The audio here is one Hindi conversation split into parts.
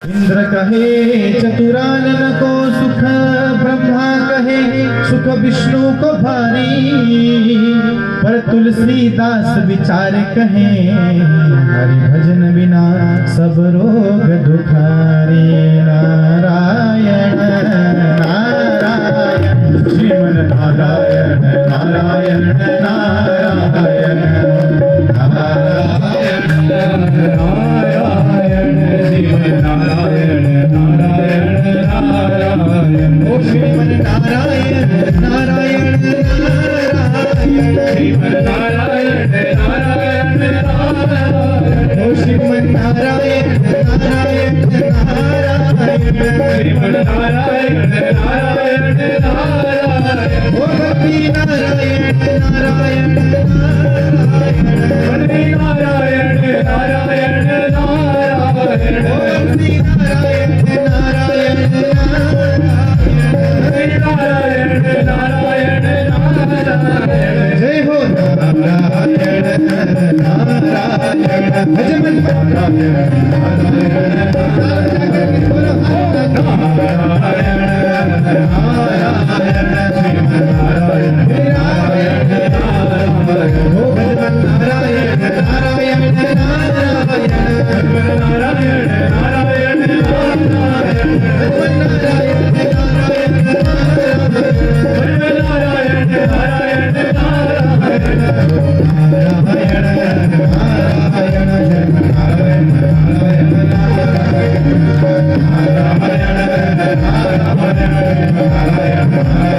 इंद्र कहे चतुरानन को सुख, ब्रह्मा कहे सुख विष्णु को भारी, पर तुलसीदास विचार कहे हरि भजन बिना सब रोग दुखारे। नारायण नारायण श्रीमन नारायण नारायण नारायण नारायण नारायण श्रीमन नारायण नारायण नारायण। ओ श्रीमन नारायण नारायण नारायण श्रीमन नारायण नारायण नारायण। ओ श्रीमन नारायण नारायण नारायण श्रीमन नारायण नारायण नारायण। ओ भक्ति नारायण नारायण नारायण नारायण नारायण नारायण। ओ भक्ति नारायण नारायण नारायण नारायण नारायण। जय हो नारायण नारायण भजन नारायण नारायण नारायण नारायण श्रीमन नारायण नारायण नारायण। ओ भजन नारायण नारायण नारायण नारायण नारायण नारायण भजन नारायण नारायण नारायण नारायण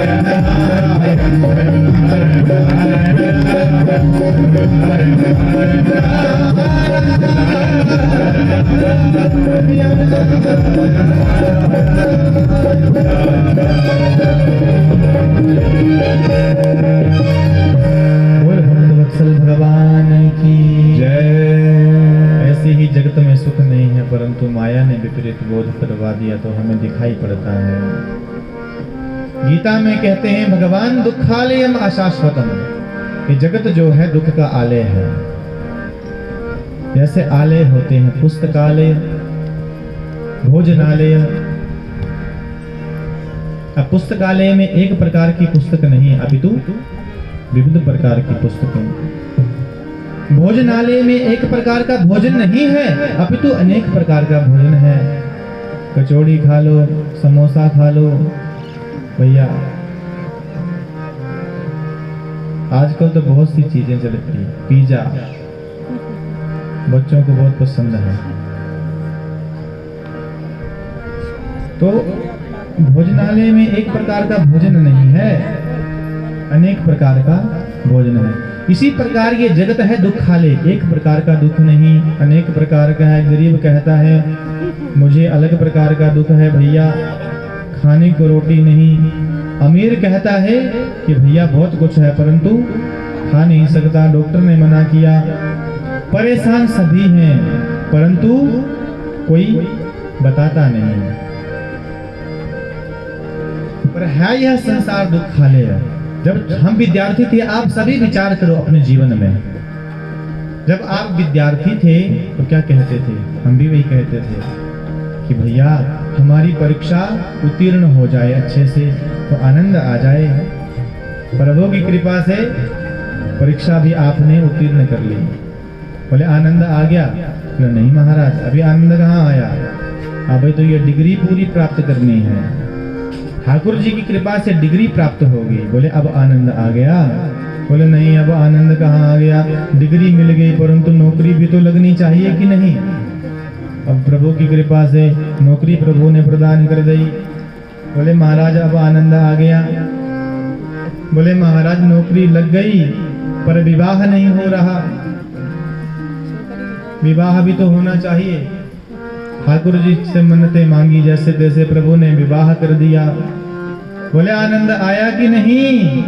भगवान की जय। ऐसे ही जगत में सुख नहीं है, परंतु माया ने विपरीत बोध करवा दिया तो हमें दिखाई पड़ता है। गीता में कहते हैं भगवान दुखालयम अशाश्वतम, कि जगत जो है दुख का आलय है। जैसे आलय होते हैं पुस्तकालय, भोजनालय। अब पुस्तकालय में एक प्रकार की पुस्तक नहीं, अपितु विविध प्रकार की पुस्तकें। भोजनालय में एक प्रकार का भोजन नहीं है, अपितु अनेक प्रकार का भोजन है। कचौड़ी खा लो, समोसा खा लो। भैया आजकल तो बहुत सी चीजें चलती है, पिज्जा बच्चों को बहुत पसंद है। तो भोजनालय में एक प्रकार का भोजन नहीं है, अनेक प्रकार का भोजन है। इसी प्रकार ये जगत है दुखालय, एक प्रकार का दुख नहीं, अनेक प्रकार का है। गरीब कहता है मुझे अलग प्रकार का दुख है भैया, खाने को रोटी नहीं। अमीर कहता है कि भैया बहुत कुछ है परंतु खा नहीं सकता, डॉक्टर ने मना किया। परेशान सभी हैं परंतु कोई बताता नहीं। पर है यह संसार दुखालय। जब हम विद्यार्थी थे, आप सभी विचार करो अपने जीवन में, जब आप विद्यार्थी थे तो क्या कहते थे? हम भी वही कहते थे कि भैया हमारी परीक्षा उत्तीर्ण हो जाए अच्छे से तो आनंद आ जाए। प्रभु की कृपा से परीक्षा भी आपने उत्तीर्ण कर ली। बोले आनंद आ गया? बोले नहीं महाराज, अभी आनंद कहाँ आया, अभी तो ये डिग्री पूरी प्राप्त करनी है। ठाकुर जी की कृपा से डिग्री प्राप्त होगी। बोले अब आनंद आ गया? बोले नहीं, अब आनंद कहाँ आ गया, डिग्री मिल गई परंतु नौकरी भी तो लगनी चाहिए कि नहीं। अब प्रभु की कृपा से नौकरी प्रभु ने प्रदान कर दी। बोले महाराज अब आनंद आ गया? बोले महाराज नौकरी लग गई पर विवाह नहीं हो रहा, विवाह भी तो होना चाहिए। ठाकुर जी से मन्नतें मांगी, जैसे तैसे प्रभु ने विवाह कर दिया। बोले आनंद आया कि नहीं?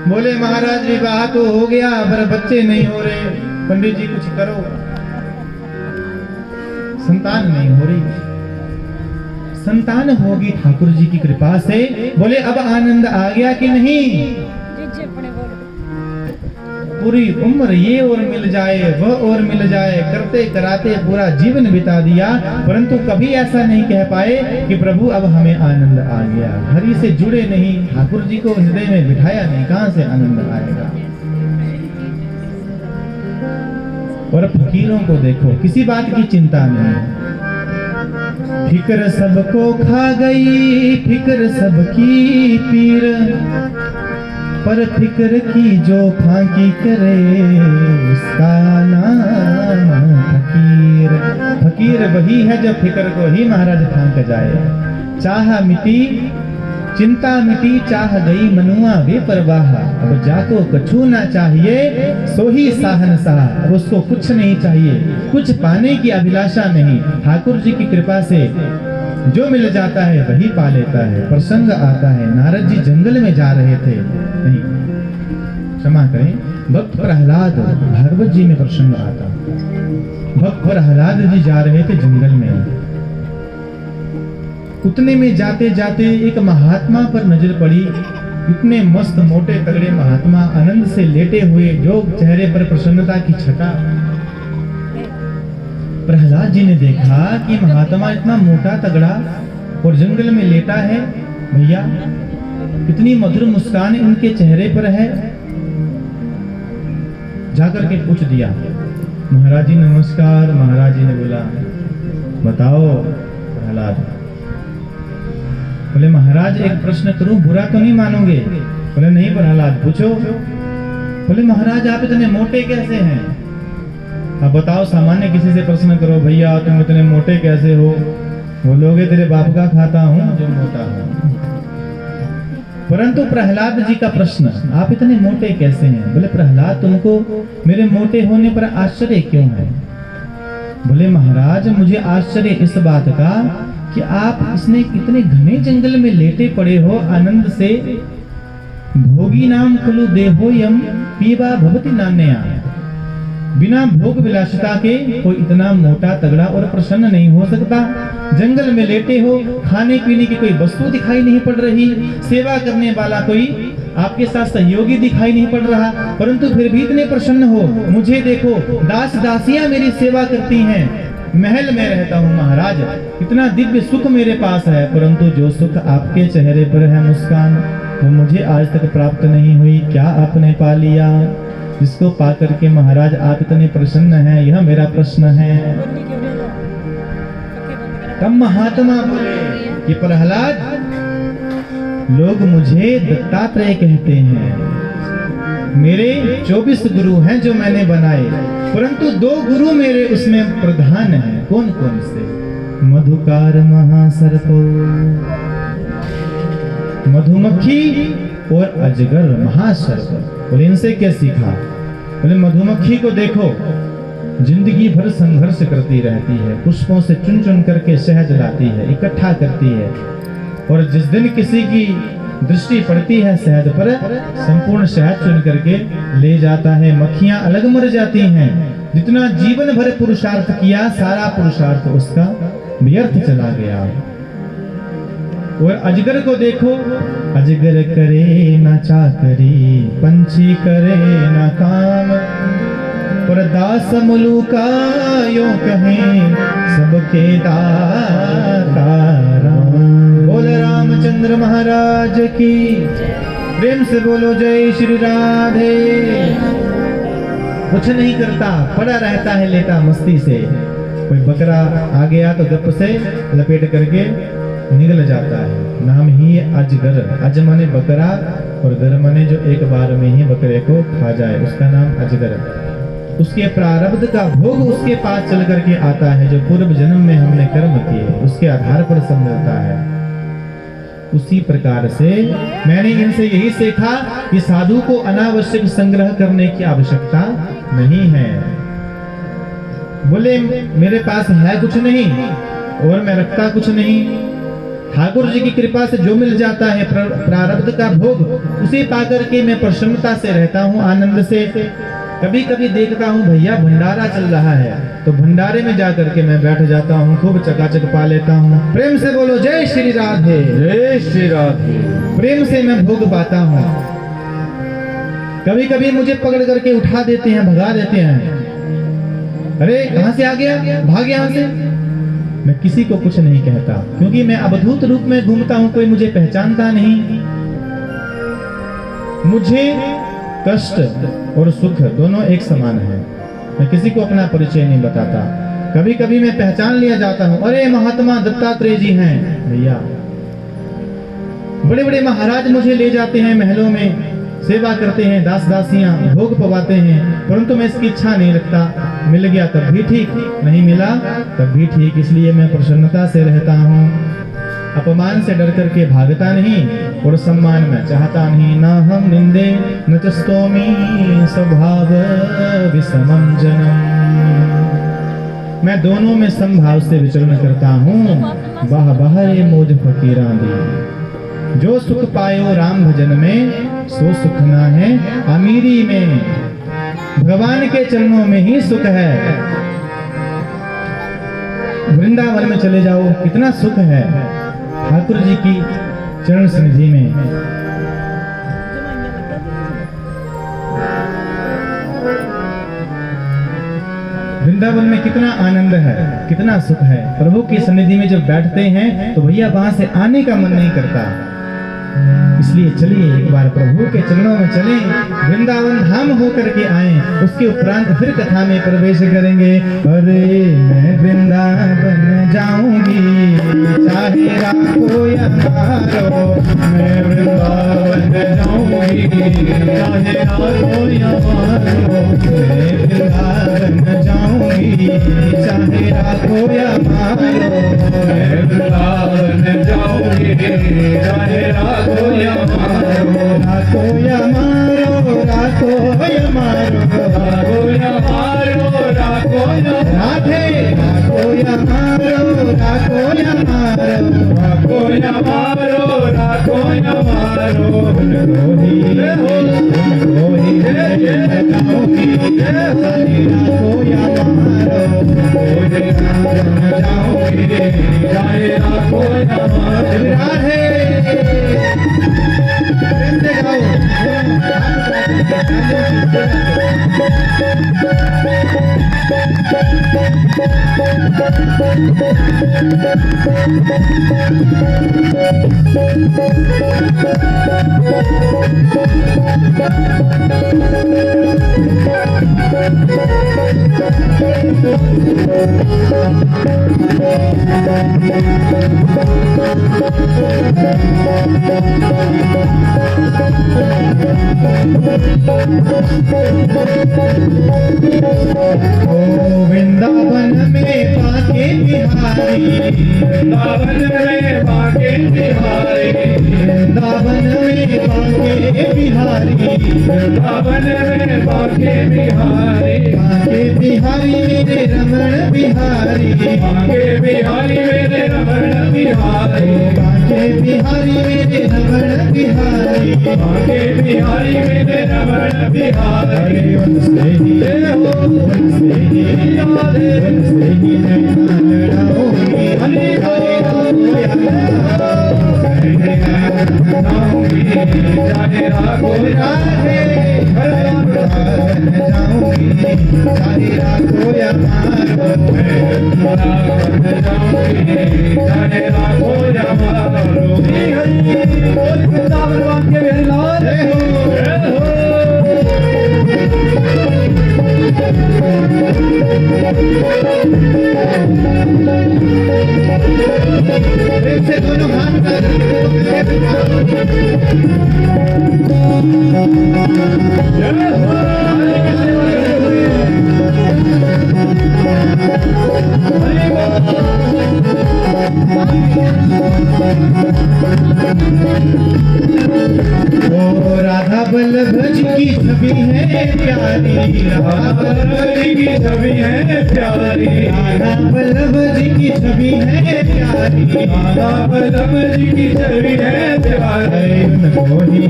बोले महाराज विवाह तो हो गया पर बच्चे नहीं हो रहे, पंडित जी कुछ करो, संतान नहीं हो रही। संतान होगी ठाकुर जी की कृपा से। बोले अब आनंद आ गया कि नहीं? पूरी उम्र ये और मिल जाए वह और मिल जाए करते कराते पूरा जीवन बिता दिया, परंतु कभी ऐसा नहीं कह पाए कि प्रभु अब हमें आनंद आ गया। हरि से जुड़े नहीं, ठाकुर जी को हृदय में बिठाया नहीं, कहां से आनंद आएगा। और फकीरों को देखो, किसी बात की चिंता नहीं, फिक्र सबको खा गई, फिक्र सबकी पीर, पर फिक्र की जो फांकी करे उसका नाम फकीर। फकीर वही है जो फिक्र को ही महाराज फांक जाए। चाह मिटी चिंता मिटी, चाह गई मनुआ बेपरवाह, अब जाको कछु ना चाहिए सो ही साहनशाह। अब उसको कुछ नहीं चाहिए, कुछ पाने की अभिलाषा नहीं, ठाकुर जी की कृपा से जो मिल जाता है वही पा लेता है। प्रसंग आता है, नारद जी जंगल में जा रहे थे, नहीं क्षमा करें, भक्त प्रहलाद भागवत जी में प्रसंग आता। भक्त प्रहलाद जी जा रहे थे जंगल में, उतने में जाते जाते एक महात्मा पर नजर पड़ी। इतने मस्त मोटे तगड़े महात्मा आनंद से लेटे हुए, जो चेहरे पर प्रसन्नता की छटा। प्रहलाद जी ने देखा कि महात्मा इतना मोटा तगड़ा और जंगल में लेटा है, भैया इतनी मधुर मुस्कान इनके चेहरे पर है। जाकर के पूछ दिया, महाराज जी नमस्कार। महाराज जी ने बोला, बताओ प्रहलाद। बोले महाराज एक प्रश्न करूं, बुरा तो नहीं मानोगे? बोले नहीं प्रहलाद पूछो। बोले महाराज आप इतने मोटे कैसे हैं? अब बताओ, सामान्य किसी से प्रश्न करो, भैया तुम इतने मोटे कैसे हो? बोलोगे तेरे बाप का खाता हूं जो मोटा हूं। परंतु प्रहलाद जी का प्रश्न, आप इतने मोटे कैसे हैं? बोले प्रहलाद तुमको मेरे मोटे होने पर आश्चर्य क्यों है? बोले महाराज मुझे आश्चर्य इस बात का कि आप इसने कितने घने जंगल में लेटे पड़े हो आनंद से। भोगी नाम खलु देहो यम पीवा भवति नान्या। बिना भोग विलासिता के कोई इतना मोटा तगड़ा और प्रसन्न नहीं हो सकता। जंगल में लेटे हो, खाने पीने की कोई वस्तु दिखाई नहीं पड़ रही, सेवा करने वाला कोई आपके साथ सहयोगी दिखाई नहीं पड़ रहा, परंतु फिर भी इतने प्रसन्न हो। मुझे देखो, दास दासियां मेरी सेवा करती हैं, महल में रहता हूँ महाराज, इतना दिव्य सुख मेरे पास है, परंतु जो सुख आपके चेहरे पर है मुस्कान, वो मुझे आज तक प्राप्त नहीं हुई। क्या आपने पा लिया जिसको पा करके महाराज आप इतने प्रसन्न हैं? यह मेरा प्रश्न है। तब महात्मा बोले कि प्रहलाद लोग मुझे दत्तात्रेय कहते हैं, मेरे 24 गुरु हैं जो मैंने बनाए, परंतु 2 गुरु मेरे उसमें प्रधान हैं। कौन कौन से? मधुकार महासर्पो, मधुमक्खी और अजगर महासर्प। बोले इनसे क्या सीखा? बोले मधुमक्खी को देखो, जिंदगी भर संघर्ष करती रहती है, पुष्पों से चुन चुन करके शहद लाती है, इकट्ठा करती है, और जिस दिन किसी की दृष्टि पड़ती है शहद पर, संपूर्ण शहद चुन करके ले जाता है। मक्खियां अलग मर जाती हैं। जितना जीवन भर पुरुषार्थ किया, सारा पुरुषार्थ उसका व्यर्थ चला गया। और अजगर को देखो, अजगर करे ना चाकरी, पंछी करे ना काम, पर दास मुलुका यूं कहें सबके दाता राम। बोल रामचंद्र महाराज की, प्रेम से बोलो जय श्री राधे। कुछ नहीं करता, पड़ा रहता है लेटा मस्ती से। कोई बकरा आ गया तो गप से लपेट करके निकल जाता है। नाम ही अजगर, अज माने बकरा और गर माने जो एक बार में ही बकरे को खा जाए, उसका नाम अजगर। उसके प्रारब्ध का भोग उसके पास चल करके आता है, जो पूर्व जन्म में हमने कर्म किए उसके आधार पर सब मिलता है। उसी प्रकार से मैंने इनसे यही सीखा कि साधु को अनावश्यक संग्रह करने की आवश्यकता नहीं है। बोले मेरे पास है कुछ नहीं और मैं रखता कुछ नहीं, ठाकुर जी की कृपा से जो मिल जाता है प्रारब्ध का भोग, उसे पाकर के मैं प्रसन्नता से रहता हूँ, आनंद से। कभी कभी देखता हूँ भैया भंडारा चल रहा है, तो भंडारे में जाकर के मैं बैठ जाता हूँ, खूब चकाचक पा लेता हूँ। प्रेम से बोलो जय श्री राधे, जय श्री राधे। प्रेम से मैं भोग पाता हूँ। कभी कभी मुझे पकड़ करके उठा देते हैं, भगा देते हैं। अरे कहां से आ गया, भाग यहाँ से। मैं किसी को कुछ नहीं कहता, क्योंकि मैं अवधूत रूप में घूमता हूं, कोई मुझे पहचानता नहीं। मुझे कष्ट और सुख दोनों एक समान है। मैं किसी को अपना परिचय नहीं बताता। कभी कभी मैं पहचान लिया जाता हूं, अरे महात्मा दत्तात्रेय जी हैं भैया। बड़े बड़े महाराज मुझे ले जाते हैं महलों में, सेवा करते हैं, दास दासियां भोग पवाते हैं, परंतु मैं इसकी इच्छा नहीं रखता। मिल गया तब भी ठीक, नहीं मिला तब भी ठीक। इसलिए मैं प्रसन्नता से रहता हूँ, अपमान से डर करके भागता नहीं और सम्मान में चाहता नहीं। न हम निंदे न च स्तोमी स्वभाव विषमं जनम। मैं दोनों में समभाव से विचरण करता हूँ। वाह वाह रे मोज फकीरां दी, जो सुख पायो राम भजन में, सो सुख ना है अमीरी में। भगवान के चरणों में ही सुख है। वृंदावन में चले जाओ, कितना सुख है ठाकुर जी की चरण सन्निधि में। वृंदावन में कितना आनंद है, कितना सुख है। प्रभु की सन्निधि में जब बैठते हैं तो भैया वहां से आने का मन नहीं करता। इसलिए चलिए एक बार प्रभु के चरणों में चलें, वृंदावन धाम होकर के आएं, उसके उपरांत फिर कथा में प्रवेश करेंगे। अरे मैं वृंदावन जाऊंगी, चाहे राखो या मारो। मैं वृंदावन जाऊंगी, चाहे राखो या मारो। मैं वृंदावन जाऊंगी, चाहे राखो या मारो। मैं वृंदावन जाऊंगी, चाहे राखो या मारो। राखो या मारो, राखो या मारो। राखो या मारो, राखो या राधे। राखो या मारो, राखो या मारो। राखो या मारो, राखो या मारो। उनको ही बताऊंगी, राखो या मारो। जाऊंगी, चाहे राखो या मारो। राधे वृंदावन में पाके बिहारी, वृंदावन में पाके बिहारी। वृंदावन में पाके बिहारी, वृंदावन में पाके बिहारी। पाके बिहारी मेरे रमण बिहारी, पाके बिहारी मेरे रमण बिहारी। पाके बिहारी मेरे रमण बिहारी, पाके बिहारी मेरे रमण बिहारी। उनसे ही हो, उनसे ही याद, उनसे ही नैना लड़ाऊंगी। हरे हरे जाऊंगी, चाहे राखो राधे। जाऊंगी, चाहे राखो या मारो। जाऊंगी, चाहे राखो या मारो। वृंदावन के मेरे लाल से दोनों हाथ राधा बल्लभ जी की छवि है प्यारी। राधा बल्लभ जी की छवि है प्यारी। राधा बल्लभ जी की छवि है प्यारी। राधा बल्लभ जी की छवि है प्यारी। उनको ही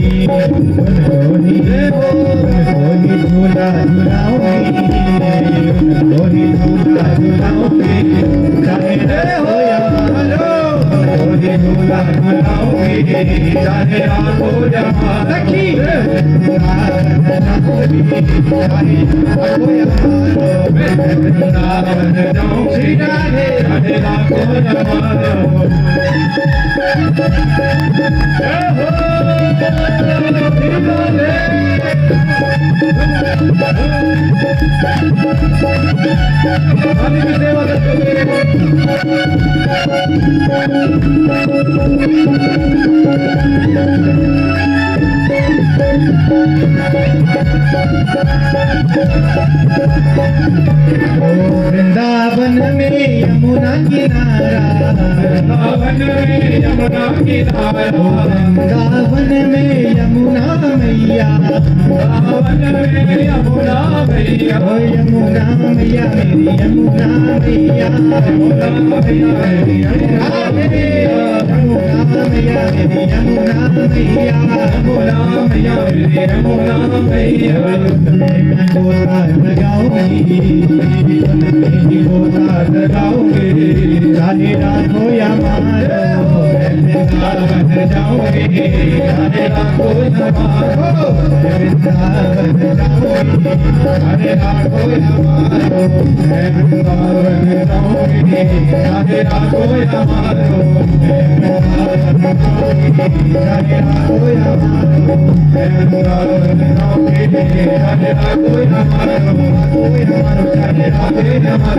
झूला झूलाऊंगी, उनको ही झूला झूलाऊंगी। चाहे हो या मारो, चाहे झूला झुलाओगे, चाहे आंखों जमा सखी वृंदावन जाऊंगी, चाहे आंखों जमा वृंदावन में यमुना किनारा, वृंदावन में यमुना किनारा, वृंदावन में यमुना मैया, वृंदावन में यमुना मैया, ओ यमुना मैया मेरी यमुना मैया, यमुना मैया मेरी यमुना मैया, यमुना मैया मेरी यमुना मैया, यमुना मैया मेरी यमुना मैया। मैं गोता लगाऊंगी, मैं गोता लगाऊंगी, चाहे राखो या मारो, वृंदावन जाऊंगी, चाहे आंखों जमा वृंदावन जाऊंगी, चाहे आंखों जमा मैं वृंदावन जाऊंगी, चाहे आंखों जमा चाहे राखो या मारो, मैं वृंदावन जाऊंगी, चाहे आंखों जमा चाहे आंखों जमा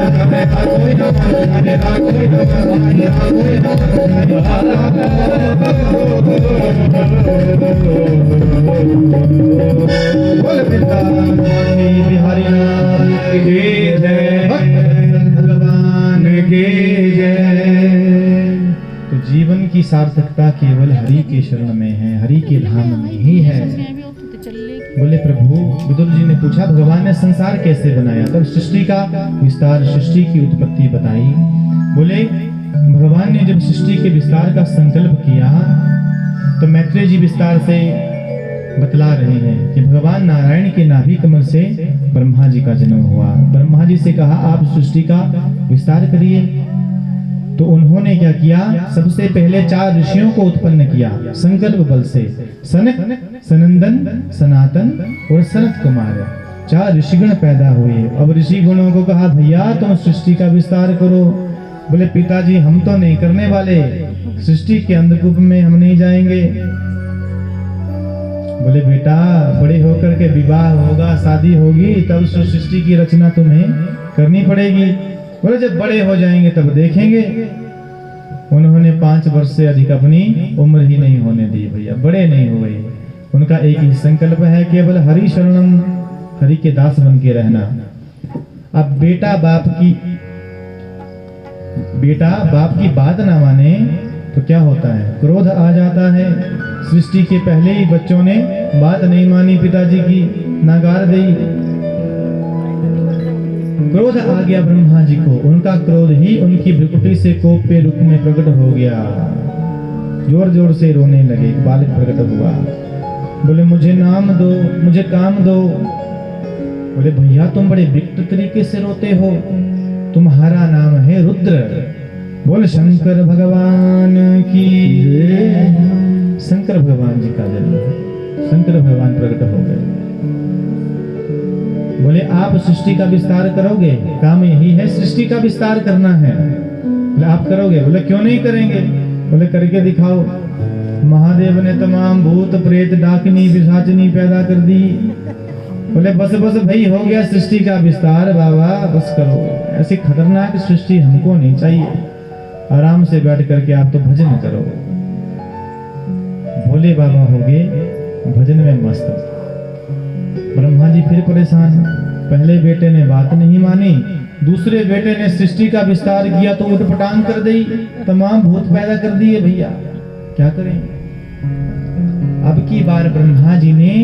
चाहे आंखों जमा चाहे आंखों बोल वृंदावन बिहारी नाथ की जय, भगवान की जय। तो जीवन की सार्थकता केवल हरि के शरण में है, हरि के धाम में ही है। बोले प्रभु, विदुर जी ने पूछा भगवान ने संसार कैसे बनाया? तब सृष्टि का विस्तार, सृष्टि की उत्पत्ति बताई। बोले भगवान ने जब सृष्टि के विस्तार का संकल्प किया तो मैत्रेय जी विस्तार से बतला रहे हैं कि भगवान नारायण के नाभि कमल से ब्रह्मा जी का जन्म हुआ। ब्रह्मा जी से कहा आप सृष्टि का विस्तार करिए, तो उन्होंने क्या किया? सबसे पहले 4 ऋषियों को उत्पन्न किया संकल्प बल से। सनक, सनंदन, सनातन और सनत कुमार 4 ऋषिगण पैदा हुए। अब ऋषि गणों को कहा भैया तुम सृष्टि का विस्तार करो। बोले पिताजी हम तो नहीं करने वाले, सृष्टि के अंधकूप में हम नहीं जाएंगे। बोले बेटा बड़े होकर के विवाह होगा, शादी होगी, तब सृष्टि की रचना तुम्हें करनी पड़ेगी। बोले जब बड़े हो जाएंगे तब देखेंगे। उन्होंने 5 वर्ष से अधिक अपनी उम्र ही नहीं होने दी भैया, बड़े नहीं हुए। उनका एक ही संकल्प है केवल हरि शरणम, हरि के दास बन के रहना। अब बेटा बाप की बात ना माने तो क्या होता है? क्रोध आ जाता है। सृष्टि के पहले ही बच्चों ने बात नहीं मानी पिताजी की, नकार दी। क्रोध आ गया ब्रह्मा जी को। उनका क्रोध ही उनकी भ्रुकुटी से कोप के रूप में प्रकट हो गया। जोर जोर से रोने लगे। एक बालक प्रकट हुआ। बोले मुझे नाम दो, मुझे काम दो। बोले भैया तुम बड़े विकट तरीके से रोते हो, तुम्हारा नाम है रुद्र। बोल शंकर भगवान की जय। शंकर भगवान जी का जन्म है। शंकर भगवान प्रकट हो गए। बोले आप सृष्टि का विस्तार करोगे? काम यही है, सृष्टि का विस्तार करना है। बोले आप करोगे? बोले क्यों नहीं करेंगे? बोले करके दिखाओ। महादेव ने तमाम भूत प्रेत डाकिनी पिशाचिनी पैदा कर दी। बोले बस बस भाई हो गया सृष्टि का विस्तार बाबा, बस करो। ऐसी खतरनाक सृष्टि हमको नहीं चाहिए। आराम से बैठ करके आप तो भजन करो। भोले बाबा हो गए भजन में मस्त। ब्रह्मा जी फिर परेशान। पहले बेटे ने बात नहीं मानी, दूसरे बेटे ने सृष्टि का विस्तार किया तो उठपटांग कर दी, तमाम भूत पैदा कर दिए। भैया क्या करें? अब की बार ब्रह्मा जी ने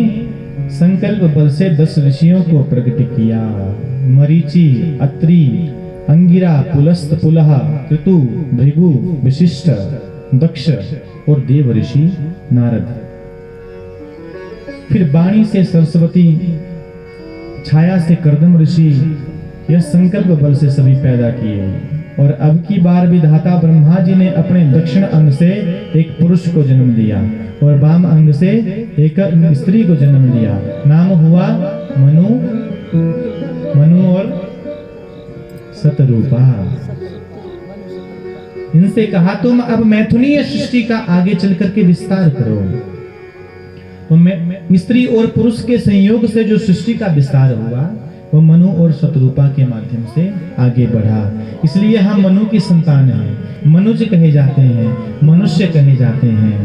संकल्प बल से 10 ऋषियों को प्रकट किया। मरीचि, अत्रि, अंगिरा, पुलस्त, पुलह, क्रतु, भृगु, विशिष्ट, दक्ष और देव ऋषि नारद। फिर वाणी से सरस्वती, छाया से कर्दम ऋषि। यह संकल्प बल से सभी पैदा किए। और अब की बार विधाता ब्रह्मा जी ने अपने दक्षिण अंग से एक पुरुष को जन्म दिया और वाम अंग से एक स्त्री को जन्म दिया। नाम हुआ मनु और सतरूपा। इनसे कहा तुम अब मैथुनीय सृष्टि का आगे चल करके विस्तार करो। तो स्त्री और पुरुष के संयोग से जो सृष्टि का विस्तार हुआ वो मनु और शतरूपा के माध्यम से आगे बढ़ा। इसलिए हम मनु की संतान हैं, मनुज कहे जाते हैं, मनुष्य कहे जाते हैं।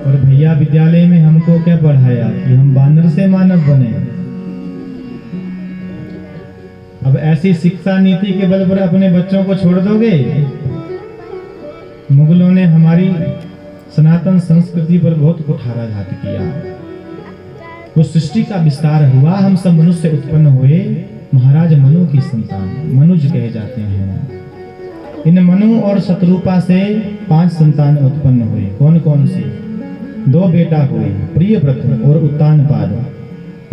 और भैया विद्यालय में हमको क्या पढ़ाया कि हम बानर से मानव बने। अब ऐसी शिक्षा नीति के बल पर अपने बच्चों को छोड़ दोगे? मुगलों ने हमारी सनातन संस्कृति पर बहुत कुठाराघात किया। वो सृष्टि का विस्तार हुआ, हम सब मनुष्य उत्पन्न हुए, महाराज मनु की संतान, मनुज कहे जाते हैं। इन मनु और शतरूपा से 5 संतान उत्पन्न हुए। कौन कौन सी? 2 बेटा हुए, प्रियव्रत और उत्तानपाद,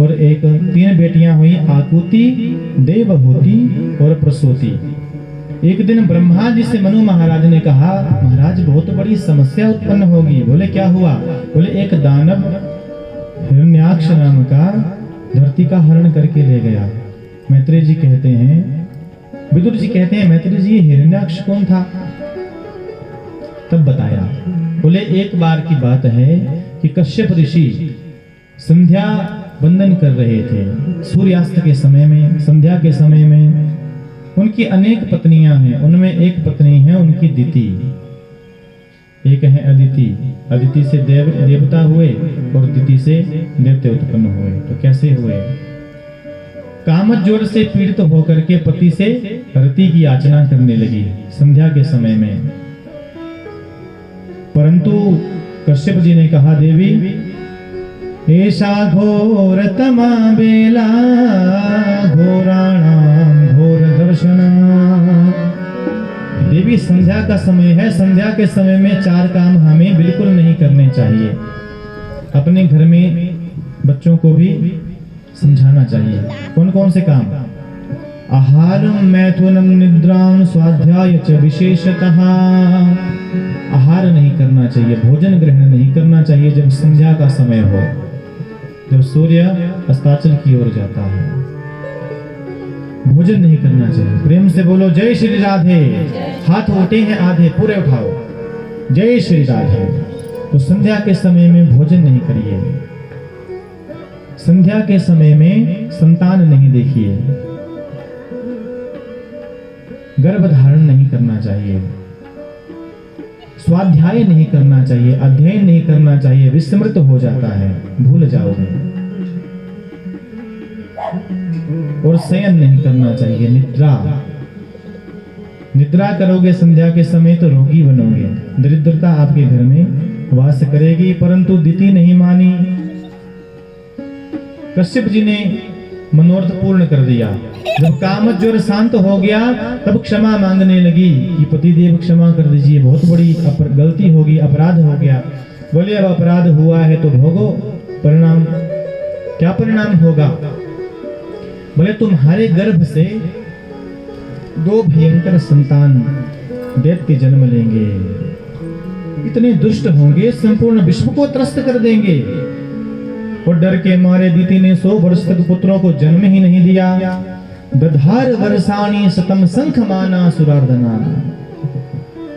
और 3 बेटियां हुई, आकुति, देवहूति और प्रसूति। एक दिन ब्रह्मा जी से मनु महाराज ने कहा, महाराज बहुत बड़ी समस्या उत्पन्न होगी। बोले क्या हुआ? बोले एक दानव हिरण्याक्ष नाम का धरती का हरण करके ले गया। मैत्रेय जी कहते हैं, विदुर जी कहते हैं, मैत्रेय जी हिरण्याक्ष कौन था? तब बताया। बोले एक बार की बात है कि कश्यप ऋषि संध्या वंदन कर रहे थे। सूर्यास्त के समय में, संध्या के समय में उनकी अनेक पत्नियां हैं। उनमें एक पत्नी है उनकी दिति, एक है अदिति। अदिति से देवता हुए और दिति से देवते उत्पन्न हुए। तो कैसे हुए? कामज्वर से पीड़ित होकर के पति से रति की याचना करने लगी संध्या के समय में। परंतु कश्यप जी ने कहा, देवी ऐसा घोर तमा बेला घोराणाम घोर दर्शना। देवी संध्या का समय है, संध्या के समय में 4 काम हमें बिल्कुल नहीं करने चाहिए। अपने घर में बच्चों को भी समझाना चाहिए। कौन कौन से काम? आहारम मैथुनम निद्राम स्वाध्याय च विशेषतः। आहार नहीं करना चाहिए, भोजन ग्रहण नहीं करना चाहिए जब संध्या का समय हो, जब सूर्य अस्ताचल की ओर जाता है। भोजन नहीं करना चाहिए। प्रेम से बोलो जय श्री राधे। हाथ उठे हैं आधे, पूरे उठाओ, जय श्री राधे। तो संध्या के समय में भोजन नहीं करिए, संध्या के समय में संतान नहीं देखिए, गर्भ धारण नहीं करना चाहिए, स्वाध्याय नहीं करना चाहिए, अध्ययन नहीं करना चाहिए, विस्मृत हो जाता है, भूल जाओगे। और शयन नहीं करना चाहिए, निद्रा करोगे संध्या के समय तो रोगी बनोगे, दरिद्रता आपके घर में वास करेगी। परंतु दिति नहीं मानी। कश्यप जी ने मनोरथ पूर्ण कर दिया। जब कामज्वर शांत हो गया तब क्षमा मांगने लगी कि पतिदेव क्षमा कर दीजिए, बहुत बड़ी गलती होगी, अपराध हो गया। बोले अब अपराध हुआ है तो भोगो परिणाम। क्या परिणाम होगा? बोले तुम्हारे गर्भ से 2 भयंकर संतान दैत्य जन्म लेंगे, इतने दुष्ट होंगे संपूर्ण विश्व को त्रस्त कर देंगे। और डर के मारे दिति ने 100 वर्ष तक पुत्रों को जन्म ही नहीं दिया। दधार वर्षाणी शतम संख माना सुरार्दना।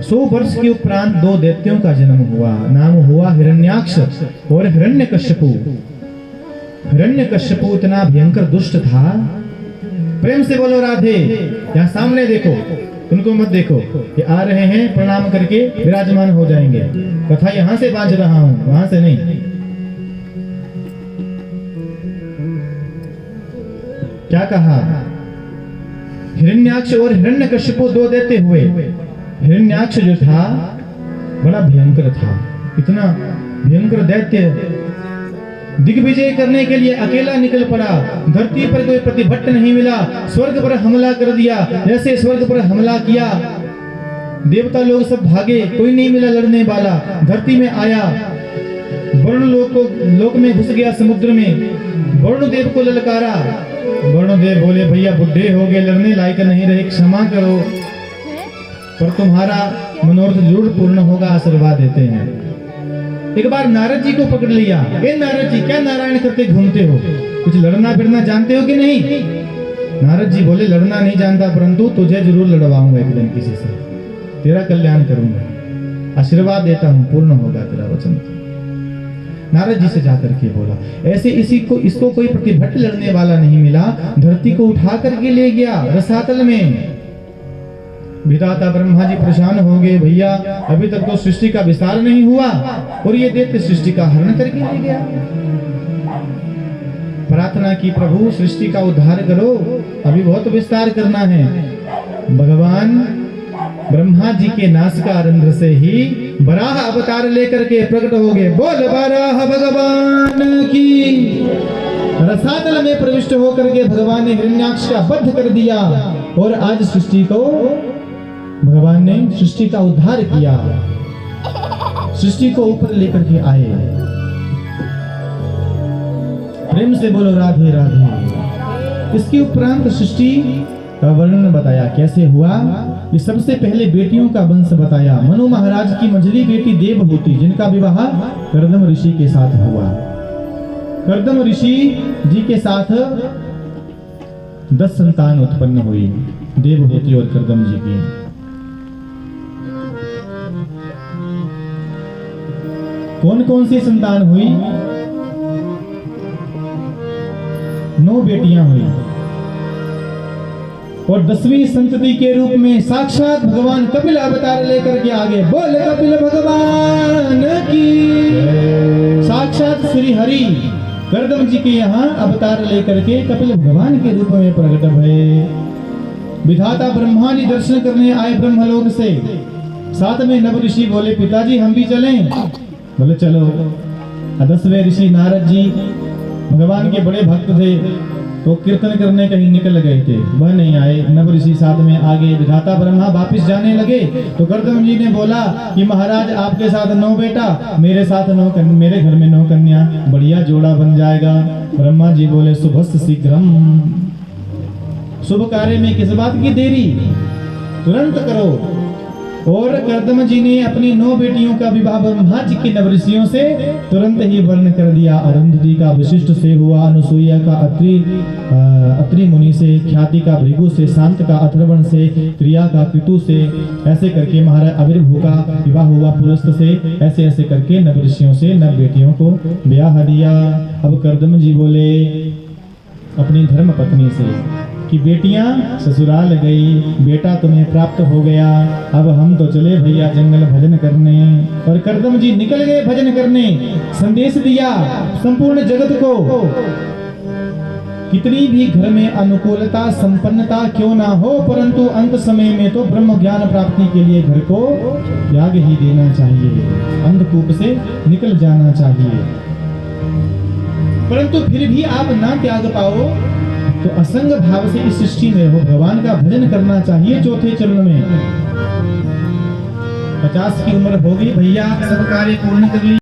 100 वर्ष के उपरांत 2 दैत्यों का जन्म हुआ। नाम हुआ हिरण्याक्ष और हिरण्यकश्यपु। हिरण्यकश्यपु इतना भयंकर दुष्ट था। प्रेम से बोलो राधे। यहाँ सामने देखो, उनको मत देखो, ये आ रहे हैं, प्रणाम करके विराजमान हो जाएंगे। कथा यहाँ से बांध रहा हूं, वहां से नहीं। क्या कहा? हिरण्याक्ष और हिरण्यकश्यपु 2 दैत्य हुए। हिरण्याक्ष जो था बड़ा भयंकर था, इतना भयंकर दैत्य दिग्विजय करने के लिए अकेला निकल पड़ा। धरती पर कोई प्रतिभट्ट नहीं मिला, स्वर्ग पर हमला कर दिया। जैसे स्वर्ग पर हमला किया, देवता लोग सब भागे, कोई नहीं मिला लड़ने वाला। धरती में आया, वरुण लोक में घुस गया, समुद्र में वरुणदेव को ललकारा। वरुणदेव बोले भैया बुढ़े हो गए, लड़ने लायक नहीं रहे, क्षमा करो, पर तुम्हारा मनोरथ जरूर पूर्ण होगा, आशीर्वाद देते हैं। एक बार नारद जी को पकड़ लिया, ए नारद जी क्या नारायण करते घूमते हो, कुछ लड़ना फिरना जानते हो कि नहीं? नारद जी बोले लड़ना नहीं जानता, परंतु तुझे जरूर लड़वाऊंगा एक दिन किसी से, तेरा कल्याण करूंगा, आशीर्वाद देता हूं, पूर्ण होगा तेरा वचन। नारद जी से जाकर के बोला, ऐसे इसको कोई प्रतिभट लड़ने वाला नहीं मिला, धरती को उठा करके ले गया रसातल में। विधाता ब्रह्मा जी परेशान हो गए, भैया अभी तक तो सृष्टि का विस्तार नहीं हुआ और ये दैत्य सृष्टि का हरण करके ले गया। प्रार्थना की प्रभु सृष्टि का उद्धार करो, अभी बहुत विस्तार करना है। भगवान ब्रह्मा जी के नासिका रंध्र से ही वराह अवतार लेकर के प्रकट हो गए। बोल वराह भगवान की। रसातल में प्रविष्ट होकर के भगवान ने हिरण्याक्ष का वध कर दिया और आज सृष्टि को भगवान ने सृष्टि का उद्धार किया, सृष्टि को ऊपर लेकर के आए। प्रेम से बोलो राधे राधे। इसके उपरांत सृष्टि का वर्णन बताया कैसे हुआ। ये सबसे पहले बेटियों का वंश बताया। मनु महाराज की मंझली बेटी देवहूति, जिनका विवाह कर्दम ऋषि के साथ हुआ। कर्दम ऋषि जी के साथ 10 संतान उत्पन्न हुई, देवहूति और कर्दम जी की। कौन कौन सी संतान हुई? 9 बेटियां हुई और 10वीं संतति के रूप में साक्षात भगवान कपिल अवतार लेकर के आगे। बोले कपिल भगवान की। साक्षात श्री हरि कर्दम जी के यहाँ अवतार लेकर के कपिल भगवान के रूप में प्रकट भये। विधाता ब्रह्मा जी दर्शन करने आए ब्रह्मलोक से। साथ में नव ऋषि बोले पिताजी हम भी चलें? बोले चलो। 10वें ऋषि नारद जी भगवान के बड़े भक्त थे, तो कीर्तन करने कहीं निकल गए थे, वह नहीं आए। नव ऋषि साथ में आगे। विधाता ब्रह्मा वापिस जाने लगे तो कर्दम जी ने बोला कि महाराज आपके साथ 9 बेटा, मेरे साथ 9 मेरे घर में 9 कन्या, बढ़िया जोड़ा बन जाएगा। ब्रह्मा जी बोले शुभस्य शीघ्रम, शुभ कार्य में किस बात की देरी, तुरंत करो। और कर्दम जी ने अपनी 9 बेटियों का विवाह ब्रह्मा जी के नव ऋषियों से तुरंत ही वर्ण कर दिया। अरुंधति का वशिष्ठ से हुआ, अनुसुईया का अत्रि मुनि से, ख्याति का भृगु से, शांत का अथर्वण से, त्रिया का कृतु से, ऐसे करके महाराज अविर्भू का विवाह हुआ पुलस्त से। ऐसे ऐसे करके नव ऋषियों से 9 बेटियों को ब्याह दिया। अब कर्दम जी बोले अपनी धर्म पत्नी से कि बेटियां ससुराल गई, बेटा तुम्हें प्राप्त हो गया, अब हम तो चले भैया जंगल भजन करने। और कर्दम जी निकल गए भजन करने। संदेश दिया संपूर्ण जगत को, कितनी भी घर में अनुकूलता संपन्नता क्यों ना हो, परंतु अंत समय में तो ब्रह्म ज्ञान प्राप्ति के लिए घर को त्याग ही देना चाहिए, अंधकूप से निकल जाना चाहिए। परंतु फिर भी आप ना त्याग पाओ तो असंग भाव से इस सृष्टि में हो, भगवान का भजन करना चाहिए। चौथे चरण में 50 की उम्र होगी भैया, सब कार्य पूर्ण कर ली।